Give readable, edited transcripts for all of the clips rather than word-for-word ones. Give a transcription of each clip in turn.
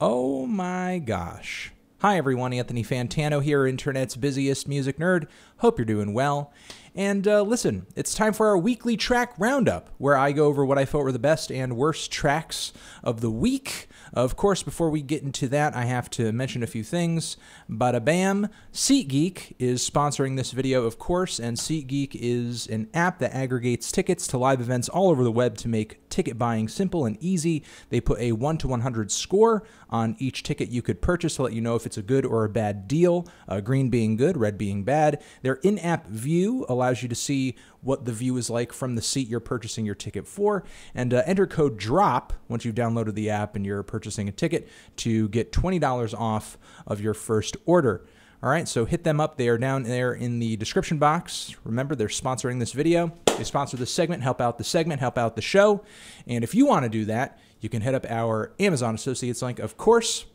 Oh my gosh. Hi everyone, Anthony Fantano here, internet's busiest music nerd. Hope you're doing well. And listen, it's time for our weekly track roundup, where I go over what I thought were the best and worst tracks of the week. Of course, before we get into that, I have to mention a few things. Bada bam, SeatGeek is sponsoring this video, of course, and SeatGeek is an app that aggregates tickets to live events all over the web to make ticket buying simple and easy. They put a 1 to 100 score on each ticket you could purchase to let you know if it's a good or a bad deal, green being good, red being bad. Their in-app view allows you to see what the view is like from the seat you're purchasing your ticket for, and enter code DROP once you've downloaded the app and you're purchasing a ticket to get $20 off of your first order. All right, so hit them up. They are down there in the description box. Remember, they're sponsoring this video. They sponsor this segment, help out the show. And if you want to do that, you can hit up our Amazon Associates link, of course,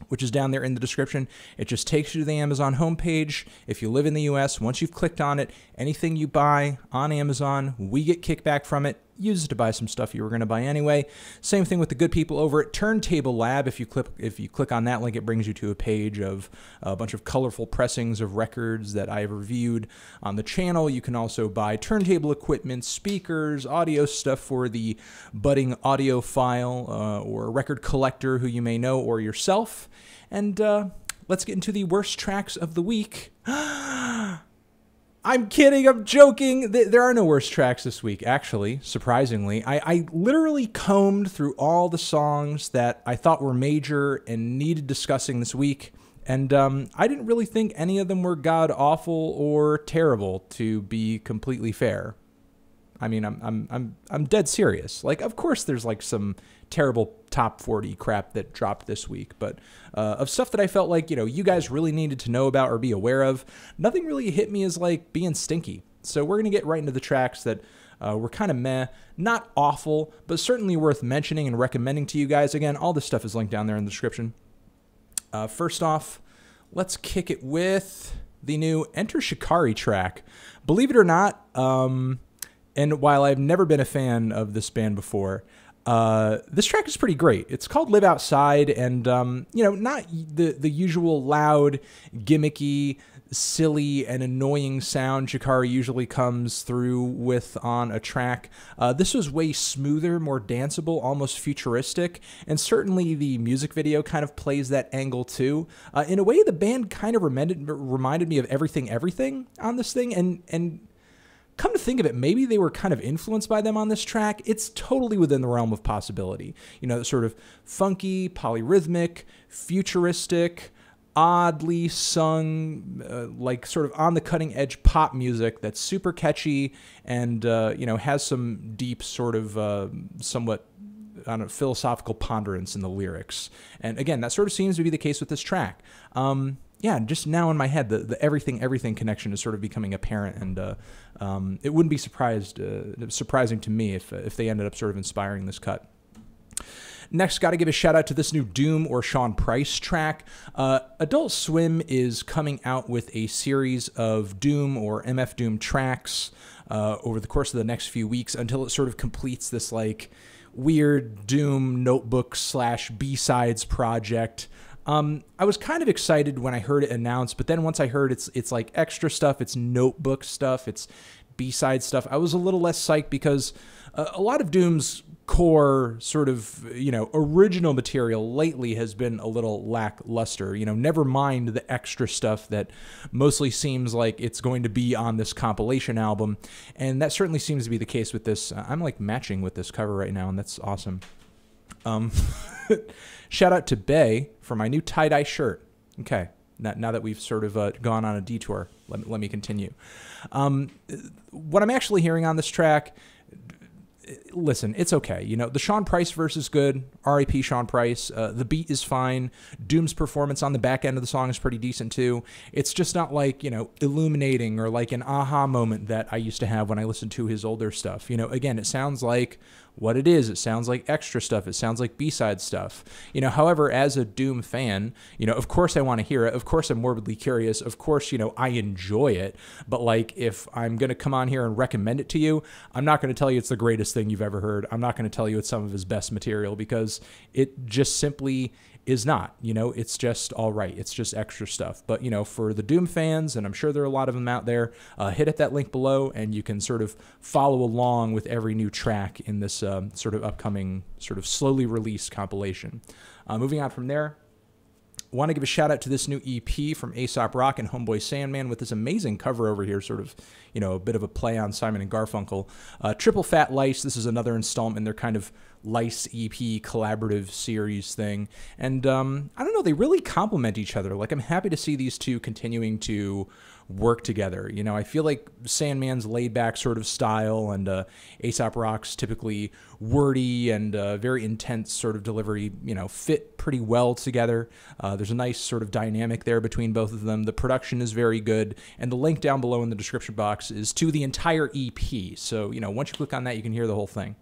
which is down there in the description. It just takes you to the Amazon homepage. If you live in the US, once you've clicked on it, anything you buy on Amazon, we get kickback from it. Use it to buy some stuff you were going to buy anyway. Same thing with the good people over at Turntable Lab. If you click on that link, it brings you to a page of a bunch of colorful pressings of records that I've reviewed on the channel. You can also buy turntable equipment, speakers, audio stuff for the budding audiophile or record collector who you may know or yourself. And let's get into the worst tracks of the week. I'm kidding, I'm joking. There are no worst tracks this week, actually, surprisingly. I literally combed through all the songs that I thought were major and needed discussing this week, and I didn't really think any of them were god-awful or terrible, to be completely fair. I mean, I'm dead serious. Like, of course there's like some terrible top 40 crap that dropped this week, but of stuff that I felt like, you guys really needed to know about or be aware of, nothing really hit me as like being stinky. So we're going to get right into the tracks that were kind of meh, not awful, but certainly worth mentioning and recommending to you guys. Again, all this stuff is linked down there in the description. First off, let's kick it with the new Enter Shikari track. Believe it or not, and while I've never been a fan of this band before, this track is pretty great. It's called Live Outside, and, not the usual loud, gimmicky, silly, and annoying sound Shikari usually comes through with on a track. This was way smoother, more danceable, almost futuristic, and certainly the music video kind of plays that angle too. In a way, the band kind of reminded me of Everything on this thing, and come to think of it, maybe they were kind of influenced by them on this track. It's totally within the realm of possibility. Sort of funky, polyrhythmic, futuristic, oddly sung, like sort of on the cutting edge pop music that's super catchy and, has some deep sort of somewhat philosophical ponderance in the lyrics. And again, that sort of seems to be the case with this track. Yeah, just now in my head, the everything connection is sort of becoming apparent, and it wouldn't be surprising to me if they ended up sort of inspiring this cut. Next, got to give a shout out to this new Doom or Sean Price track. Adult Swim is coming out with a series of Doom or MF Doom tracks over the course of the next few weeks until it sort of completes this like weird Doom notebook / B-sides project. I was kind of excited when I heard it announced, but then once I heard it's like extra stuff, it's notebook stuff, it's B-side stuff, I was a little less psyched because a lot of Doom's core sort of, original material lately has been a little lackluster, never mind the extra stuff that mostly seems like it's going to be on this compilation album. And that certainly seems to be the case with this. I'm like matching with this cover right now, and that's awesome. Shout out to Bay for my new tie-dye shirt. Okay, now that we've sort of gone on a detour, let me continue. What I'm actually hearing on this track, listen, it's okay. The Sean Price verse is good. R.I.P. Sean Price. The beat is fine. Doom's performance on the back end of the song is pretty decent too. It's just not like, illuminating or like an aha moment that I used to have when I listened to his older stuff. Again, it sounds like what it is. It sounds like extra stuff. It sounds like B-side stuff. However, as a Doom fan, of course I want to hear it. Of course I'm morbidly curious. Of course, I enjoy it. But like, if I'm going to come on here and recommend it to you, I'm not going to tell you it's the greatest thing you've ever heard. I'm not going to tell you it's some of his best material because it just simply is not. You know, it's just all right. It's just extra stuff. But, you know, for the Doom fans, and I'm sure there are a lot of them out there, hit at that link below and you can sort of follow along with every new track in this sort of upcoming sort of slowly released compilation. Moving on from there, want to give a shout out to this new EP from Aesop Rock and Homeboy Sandman with this amazing cover over here, sort of, you know, a bit of a play on Simon and Garfunkel. Triple Fat Lice, this is another installment in their kind of Lice EP collaborative series thing. And I don't know, they really complement each other. Like, I'm happy to see these two continuing to work together. You know, I feel like Sandman's laid back sort of style and Aesop Rock's typically wordy and very intense sort of delivery, you know, fit pretty well together. There's a nice sort of dynamic there between both of them. The production is very good, and the link down below in the description box is to the entire EP. So, you know, once you click on that, you can hear the whole thing.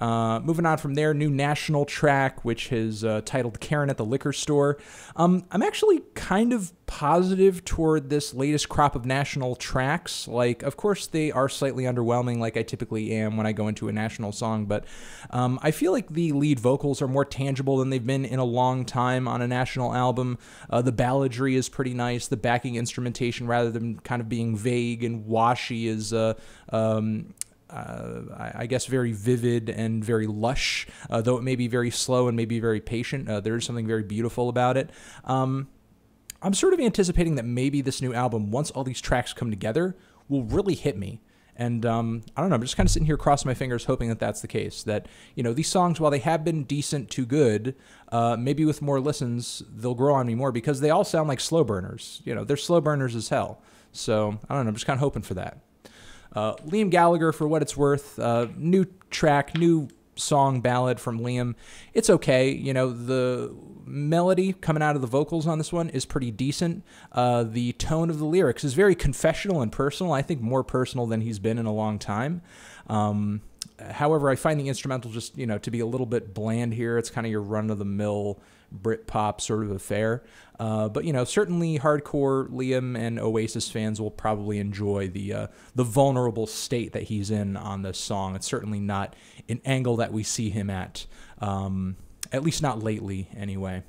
Moving on from there, new national track, which is titled Carin at the Liquor Store. I'm actually kind of positive toward this latest crop of national tracks. Like, of course, they are slightly underwhelming, like I typically am when I go into a national song, but I feel like the lead vocals are more tangible than they've been in a long time on a national album. The balladry is pretty nice. The backing instrumentation, rather than kind of being vague and washy, is I guess very vivid and very lush, though it may be very slow and maybe very patient. There is something very beautiful about it. I'm sort of anticipating that maybe this new album, once all these tracks come together, will really hit me. And I don't know, I'm just kind of sitting here crossing my fingers hoping that that's the case. That, you know, these songs, while they have been decent to good, maybe with more listens, they'll grow on me more, because they all sound like slow burners. You know, they're slow burners as hell. So, I don't know, I'm just kind of hoping for that. Liam Gallagher, for what it's worth, new track, new song, ballad from Liam. It's okay. You know, the melody coming out of the vocals on this one is pretty decent. The tone of the lyrics is very confessional and personal. I think more personal than he's been in a long time. However, I find the instrumental just, you know, to be a little bit bland here. It's kind of your run-of-the-mill Britpop sort of affair. But, you know, certainly hardcore Liam and Oasis fans will probably enjoy the vulnerable state that he's in on this song. It's certainly not an angle that we see him at least not lately anyway.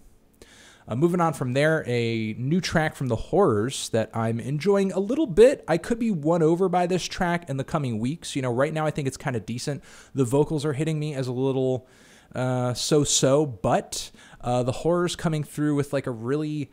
Moving on from there, a new track from the Horrors that I'm enjoying a little bit. I could be won over by this track in the coming weeks. You know, right now I think it's kind of decent. The vocals are hitting me as a little so-so, but the Horrors coming through with like a really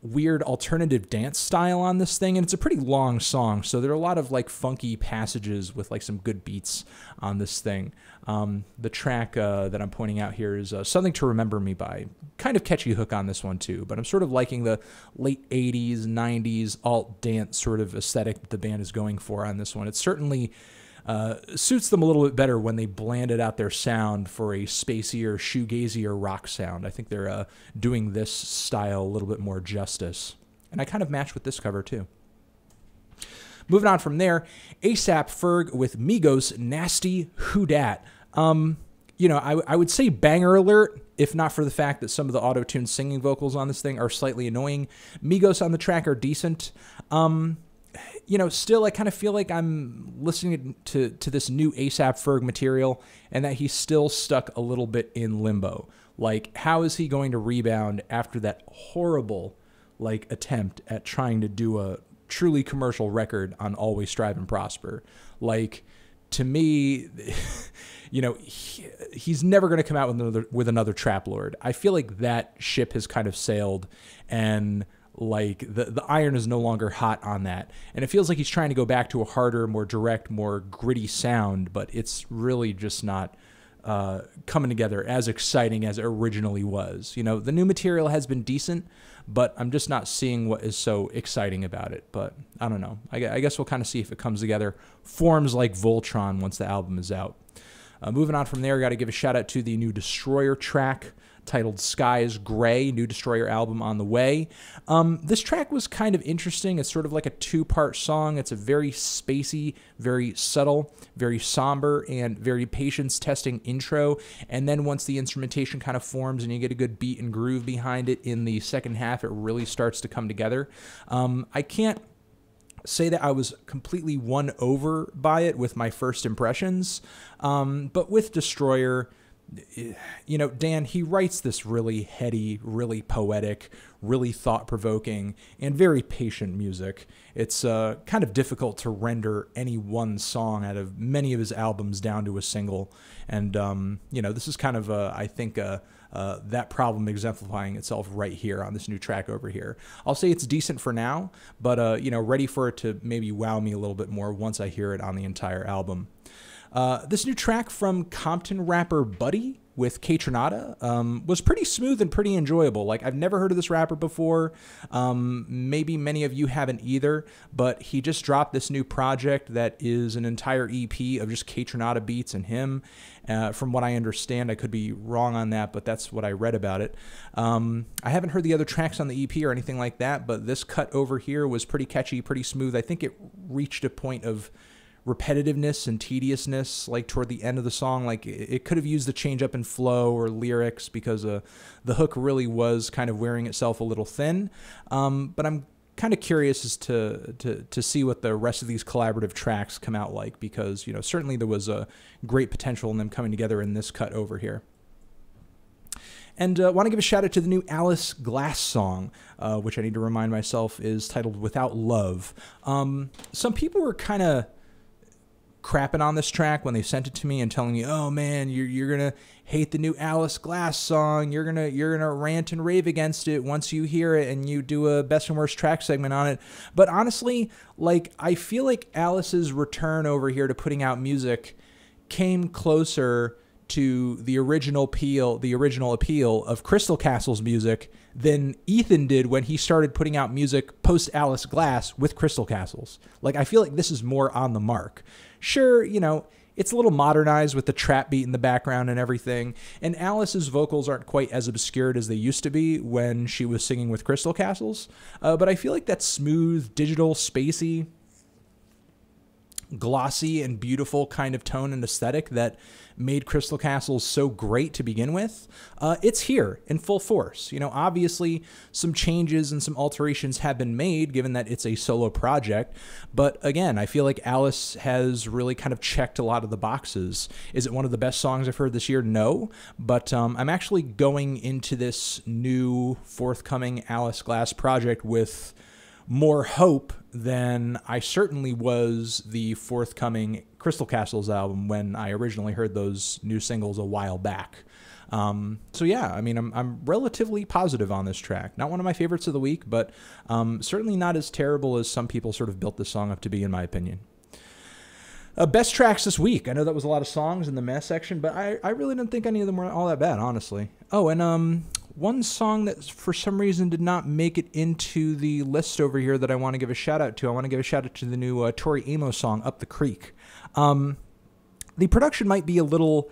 weird alternative dance style on this thing, and it's a pretty long song, so there are a lot of like funky passages with like some good beats on this thing. The track that I'm pointing out here is Something to Remember Me By. Kind of catchy hook on this one too, but I'm sort of liking the late 80s, 90s alt dance sort of aesthetic that the band is going for on this one. It certainly suits them a little bit better when they blanded out their sound for a spacier, shoegazier rock sound. I think they're doing this style a little bit more justice. And I kind of match with this cover too. Moving on from there, ASAP Ferg with Migos, Nasty Who Dat. You know, I would say banger alert, if not for the fact that some of the auto-tuned singing vocals on this thing are slightly annoying. Migos on the track are decent. You know, still, I kind of feel like I'm listening to this new ASAP Ferg material and that he's still stuck a little bit in limbo. Like, how is he going to rebound after that horrible, like, attempt at trying to do a truly commercial record on Always Strive and Prosper? Like, to me, you know, he's never going to come out with another Trap Lord. I feel like that ship has kind of sailed, and like the iron is no longer hot on that, and it feels like he's trying to go back to a harder, more direct, more gritty sound, but it's really just not coming together as exciting as it originally was. You know, the new material has been decent, but I'm just not seeing what is so exciting about it. But I don't know. I guess we'll kind of see if it comes together, forms like Voltron once the album is out. Moving on from there, got to give a shout out to the new Destroyer track titled Skies Gray, new Destroyer album on the way. This track was kind of interesting. It's sort of like a two-part song. It's a very spacey, very subtle, very somber, and very patience-testing intro. And then once the instrumentation kind of forms and you get a good beat and groove behind it in the second half, it really starts to come together. I can't say that I was completely won over by it with my first impressions, but with Destroyer, you know, Dan, he writes this really heady, really poetic, really thought-provoking, and very patient music. It's kind of difficult to render any one song out of many of his albums down to a single. And, you know, this is kind of, I think, that problem exemplifying itself right here on this new track over here. I'll say it's decent for now, but, you know, ready for it to maybe wow me a little bit more once I hear it on the entire album. This new track from Compton rapper Buddy with Kaytranada was pretty smooth and pretty enjoyable. Like, I've never heard of this rapper before. Maybe many of you haven't either, but he just dropped this new project that is an entire EP of just Kaytranada beats and him. From what I understand, I could be wrong on that, but that's what I read about it. I haven't heard the other tracks on the EP or anything like that, but this cut over here was pretty catchy, pretty smooth. I think it reached a point of repetitiveness and tediousness, like toward the end of the song. Like, it could have used the change up in flow or lyrics, because the hook really was kind of wearing itself a little thin. But I'm kind of curious as to see what the rest of these collaborative tracks come out like, because, you know, certainly there was a great potential in them coming together in this cut over here. And want to give a shout out to the new Alice Glass song, which I need to remind myself is titled Without Love. Some people were kind of crapping on this track when they sent it to me and telling me, oh man, you're gonna hate the new Alice Glass song, you're gonna rant and rave against it once you hear it and you do a best and worst track segment on it. But honestly, like, I feel like Alice's return over here to putting out music came closer to the original appeal of Crystal Castle's music than Ethan did when he started putting out music post Alice Glass with Crystal Castles. Like, I feel like this is more on the mark. Sure, you know, it's a little modernized with the trap beat in the background and everything, and Alice's vocals aren't quite as obscured as they used to be when she was singing with Crystal Castles, but I feel like that smooth, digital, spacey, glossy and beautiful kind of tone and aesthetic that made Crystal Castles so great to begin with, it's here in full force. You know, obviously some changes and some alterations have been made given that it's a solo project, but again, I feel like Alice has really kind of checked a lot of the boxes. Is it one of the best songs I've heard this year? No, but I'm actually going into this new forthcoming Alice Glass project with more hope than I certainly was the forthcoming Crystal Castles album when I originally heard those new singles a while back. So yeah, I mean, I'm relatively positive on this track. Not one of my favorites of the week, but certainly not as terrible as some people sort of built this song up to be, in my opinion. Best tracks this week. I know that was a lot of songs in the mess section, but I really didn't think any of them were all that bad, honestly. Oh, and one song that for some reason did not make it into the list over here that I want to give a shout out to. I want to give a shout out to the new Tori Amos song, Up the Creek. The production might be a little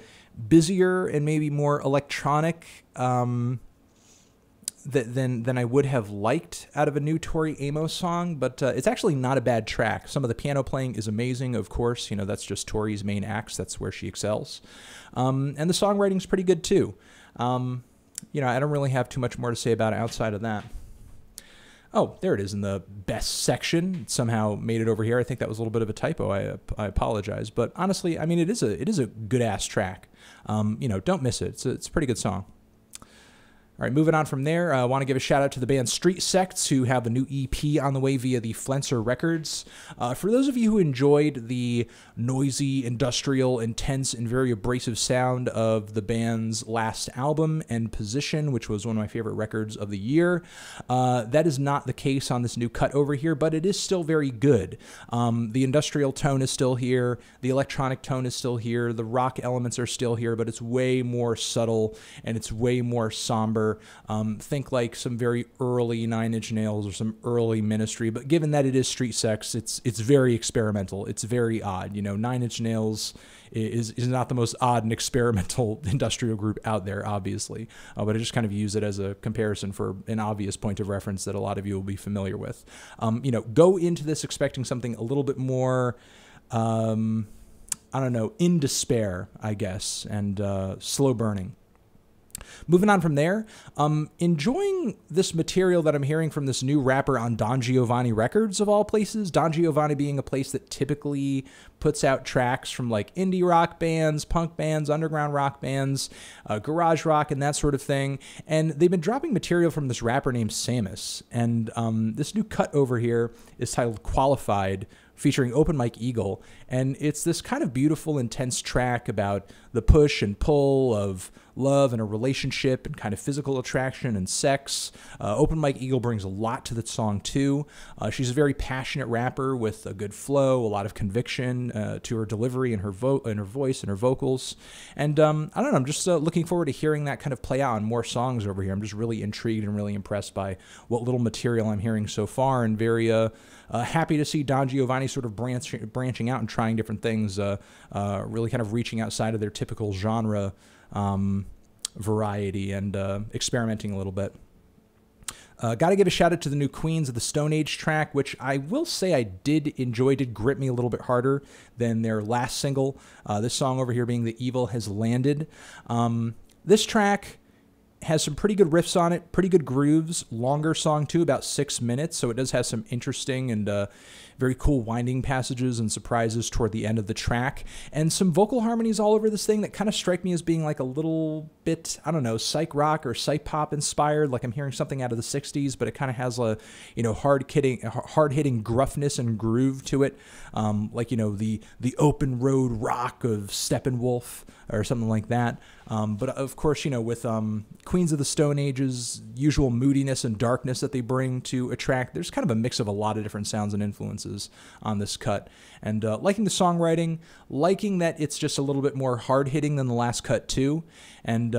busier and maybe more electronic than I would have liked out of a new Tori Amos song, but it's actually not a bad track. Some of the piano playing is amazing, of course. You know, that's just Tori's main acts. That's where she excels. And the songwriting's pretty good, too. You know, I don't really have too much more to say about it outside of that. Oh, there it is in the best section. It somehow made it over here. I think that was a little bit of a typo. I apologize. But honestly, I mean, it is a good-ass track. You know, don't miss it. It's a pretty good song. All right, moving on from there, I want to give a shout out to the band Street Sects, who have a new EP on the way via the Flenser Records. For those of you who enjoyed the noisy, industrial, intense, and very abrasive sound of the band's last album, and Position, which was one of my favorite records of the year, that is not the case on this new cut over here, but it is still very good. The industrial tone is still here, the electronic tone is still here, the rock elements are still here, but it's way more subtle, and it's way more somber. Think like some very early Nine Inch Nails or some early Ministry, but given that it is Street Sects, it's very experimental. It's very odd. You know, Nine Inch Nails is not the most odd and experimental industrial group out there, obviously, but I just kind of use it as a comparison for an obvious point of reference that a lot of you will be familiar with. You know, go into this expecting something a little bit more, I don't know, in despair, I guess, and slow burning. Moving on from there, enjoying this material that I'm hearing from this new rapper on Don Giovanni Records, of all places. Don Giovanni being a place that typically puts out tracks from like indie rock bands, punk bands, underground rock bands, garage rock, and that sort of thing. And they've been dropping material from this rapper named Sammus. And this new cut over here is titled Qualified, featuring Open Mike Eagle. And it's this kind of beautiful, intense track about the push and pull of love and a relationship and kind of physical attraction and sex. Open Mike Eagle brings a lot to the song too. She's a very passionate rapper with a good flow, a lot of conviction to her delivery and her voice and her vocals. And I don't know, I'm just looking forward to hearing that kind of play out on more songs over here. I'm just really intrigued and really impressed by what little material I'm hearing so far, and very happy to see Don Giovanni sort of branching out and trying different things, really kind of reaching outside of their typical genre variety and experimenting a little bit. Got to give a shout out to the new Queens of the Stone Age track, which I will say I did enjoy, did grip me a little bit harder than their last single. This song over here being The Evil Has Landed. This track has some pretty good riffs on it, pretty good grooves, longer song too, about 6 minutes, so it does have some interesting and very cool winding passages and surprises toward the end of the track, and some vocal harmonies all over this thing that kind of strike me as being like a little bit, I don't know, psych rock or psych pop inspired, like I'm hearing something out of the 60s, but it kind of has a, you know, hard-hitting gruffness and groove to it, like, you know, the open road rock of Steppenwolf or something like that. But of course, you know, with Queens of the Stone Age's usual moodiness and darkness that they bring to a track, there's kind of a mix of a lot of different sounds and influences on this cut. And liking the songwriting, liking that it's just a little bit more hard-hitting than the last cut too. And,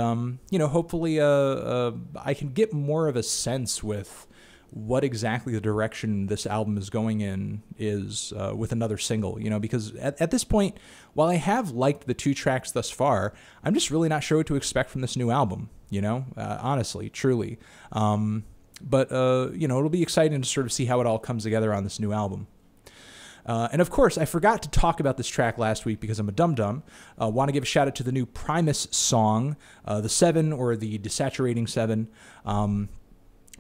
you know, hopefully I can get more of a sense with what exactly the direction this album is going in is with another single, you know, because at this point, while I have liked the 2 tracks thus far, I'm just really not sure what to expect from this new album, you know, honestly, truly. But you know, it'll be exciting to sort of see how it all comes together on this new album. And of course, I forgot to talk about this track last week because I'm a dum-dum. Want to give a shout out to the new Primus song, The 7 or the Desaturating 7,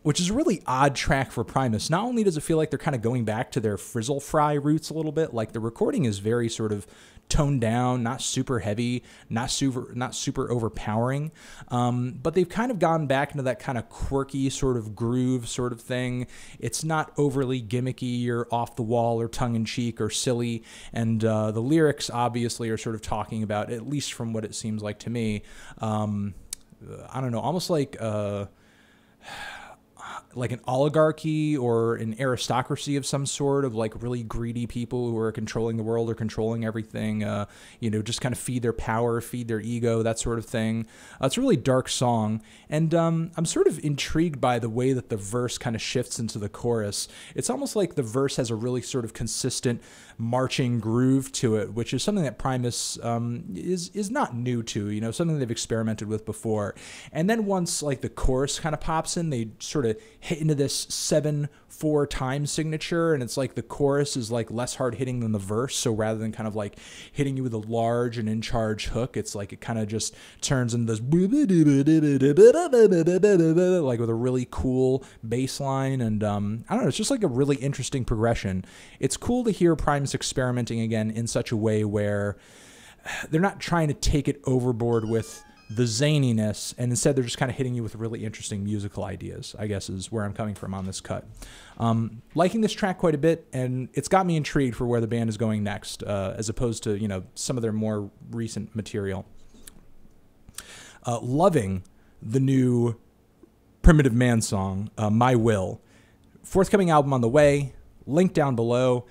which is a really odd track for Primus. Not only does it feel like they're kind of going back to their Frizzle Fry roots a little bit, like the recording is very sort of toned down, not super heavy, not super overpowering, but they've kind of gone back into that kind of quirky sort of groove sort of thing. It's not overly gimmicky or off the wall or tongue-in-cheek or silly, and the lyrics obviously are sort of talking about, at least from what it seems like to me, I don't know, almost like an oligarchy or an aristocracy of some sort, of like really greedy people who are controlling the world or controlling everything, you know, just kind of feed their power, feed their ego, that sort of thing. It's a really dark song, and I'm sort of intrigued by the way that the verse kind of shifts into the chorus. It's almost like the verse has a really sort of consistent marching groove to it, which is something that Primus is not new to, you know, something they've experimented with before. And then once like the chorus kind of pops in, they sort of hit into this 7/4 time signature, and it's like the chorus is like less hard hitting than the verse. So rather than kind of like hitting you with a large and in charge hook, it's like it kind of just turns into this like with a really cool bass line, and I don't know, it's just like a really interesting progression. It's cool to hear Primus experimenting again in such a way where they're not trying to take it overboard with the zaniness, and instead they're just kind of hitting you with really interesting musical ideas, I guess is where I'm coming from on this cut. Liking this track quite a bit, and it's got me intrigued for where the band is going next, as opposed to, you know, some of their more recent material. Loving the new Primitive Man song, My Will. Forthcoming album on the way, link down below.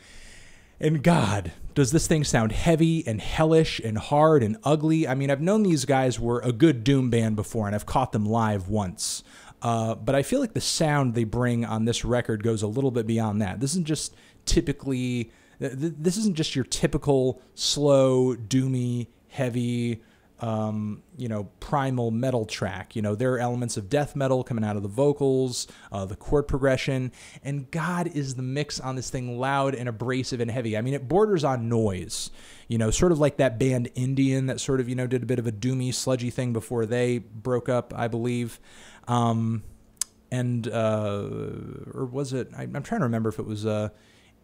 And God, does this thing sound heavy and hellish and hard and ugly? I mean, I've known these guys were a good doom band before, and I've caught them live once. But I feel like the sound they bring on this record goes a little bit beyond that. This isn't just typically, this isn't just your typical slow, doomy, heavy, you know, primal metal track. You know, there are elements of death metal coming out of the vocals, the chord progression, and God, is the mix on this thing loud and abrasive and heavy. I mean, it borders on noise, you know, sort of like that band Indian that sort of, you know, did a bit of a doomy, sludgy thing before they broke up, I believe. Or was it, I'm trying to remember if it was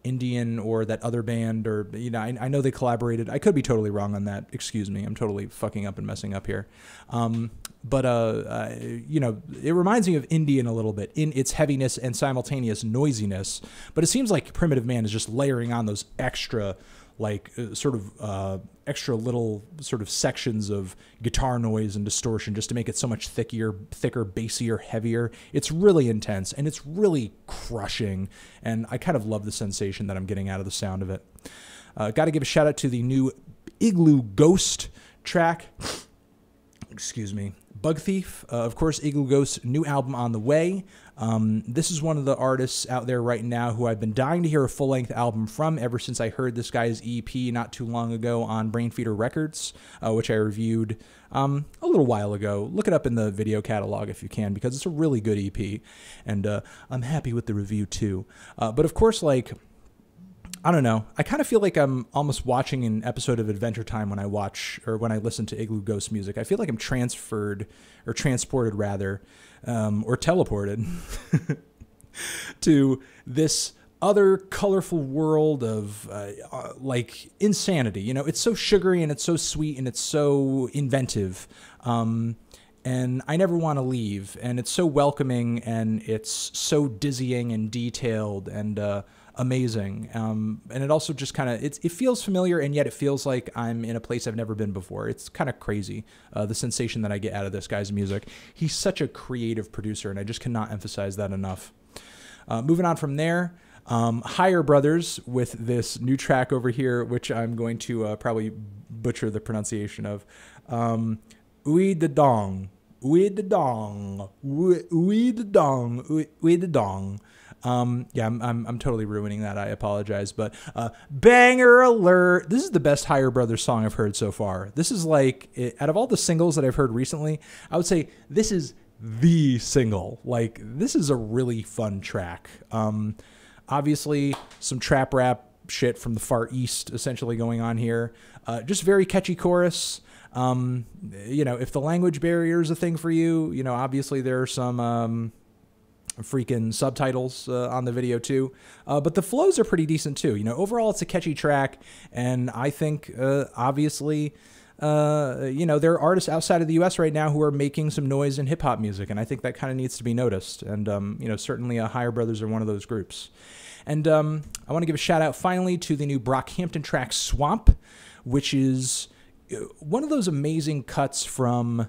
Indian or that other band, or, you know, I know they collaborated. I could be totally wrong on that. Excuse me. I'm totally fucking up and messing up here. You know, it reminds me of Indian a little bit in its heaviness and simultaneous noisiness, but it seems like Primitive Man is just layering on those extra, like extra little sort of sections of guitar noise and distortion just to make it so much thicker, bassier, heavier. It's really intense and it's really crushing, and I kind of love the sensation that I'm getting out of the sound of it. Got to give a shout out to the new Iglooghost track. Excuse me. Bug Thief. Of course, Iglooghost new album on the way. This is one of the artists out there right now who I've been dying to hear a full-length album from ever since I heard this guy's EP not too long ago on Brainfeeder Records, which I reviewed a little while ago. Look it up in the video catalog if you can, because it's a really good EP, and I'm happy with the review too. But of course, like, I don't know. I kind of feel like I'm almost watching an episode of Adventure Time when I watch, or when I listen to Iglooghost music. I feel like I'm transported rather, or teleported to this other colorful world of like insanity. You know, it's so sugary and it's so sweet and it's so inventive. And I never want to leave. And it's so welcoming and it's so dizzying and detailed and amazing. And it also just kind of, it feels familiar, and yet it feels like I'm in a place I've never been before. It's kind of crazy, the sensation that I get out of this guy's music. He's such a creative producer, and I just cannot emphasize that enough. Moving on from there, Higher Brothers with this new track over here, which I'm going to probably butcher the pronunciation of. Wudidong. Yeah, I'm totally ruining that. I apologize, but banger alert! This is the best Higher Brothers song I've heard so far. This is like, out of all the singles that I've heard recently, I would say this is the single. Like, this is a really fun track. Obviously, some trap rap shit from the Far East essentially going on here. Just very catchy chorus. You know, if the language barrier is a thing for you, you know, obviously there are some freaking subtitles on the video too, but the flows are pretty decent too. You know, overall it's a catchy track, and I think obviously you know, there are artists outside of the US right now who are making some noise in hip-hop music, and I think that kind of needs to be noticed, and you know, certainly Higher Brothers are one of those groups. And I want to give a shout out finally to the new Brockhampton track Swamp, which is one of those amazing cuts from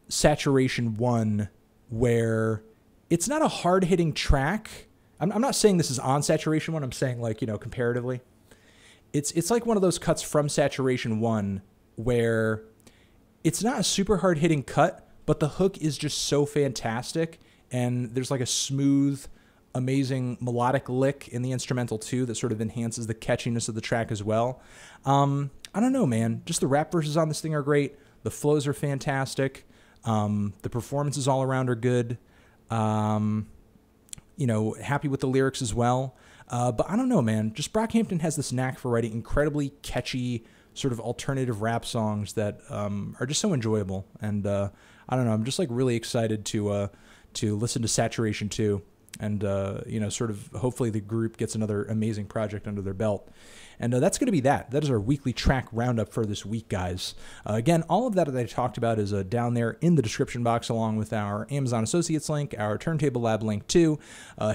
Saturation 1 where it's not a hard-hitting track. I'm not saying this is on Saturation 1. I'm saying, like, you know, comparatively. It's like one of those cuts from Saturation 1 where it's not a super hard-hitting cut, but the hook is just so fantastic, and there's like a smooth, amazing melodic lick in the instrumental too that sort of enhances the catchiness of the track as well. I don't know, man. Just the rap verses on this thing are great. The flows are fantastic. The performances all around are good. You know, happy with the lyrics as well. But I don't know, man. Just Brockhampton has this knack for writing incredibly catchy, sort of alternative rap songs that are just so enjoyable. And I don't know. I'm just like really excited to listen to Saturation 2. And, you know, sort of hopefully the group gets another amazing project under their belt. And that's going to be that. That is our weekly track roundup for this week, guys. Again, all of that I talked about is down there in the description box, along with our Amazon Associates link, our Turntable Lab link too.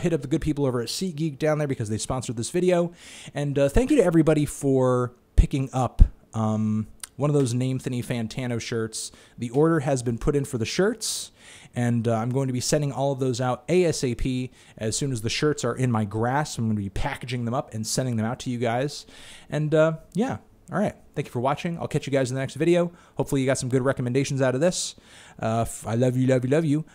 Hit up the good people over at SeatGeek down there because they sponsored this video. And thank you to everybody for picking up one of those Name Thinny Fantano shirts. The order has been put in for the shirts, and I'm going to be sending all of those out ASAP. As soon as the shirts are in my grasp, I'm going to be packaging them up and sending them out to you guys. And yeah, all right. Thank you for watching. I'll catch you guys in the next video. Hopefully you got some good recommendations out of this. I love you, love you, love you.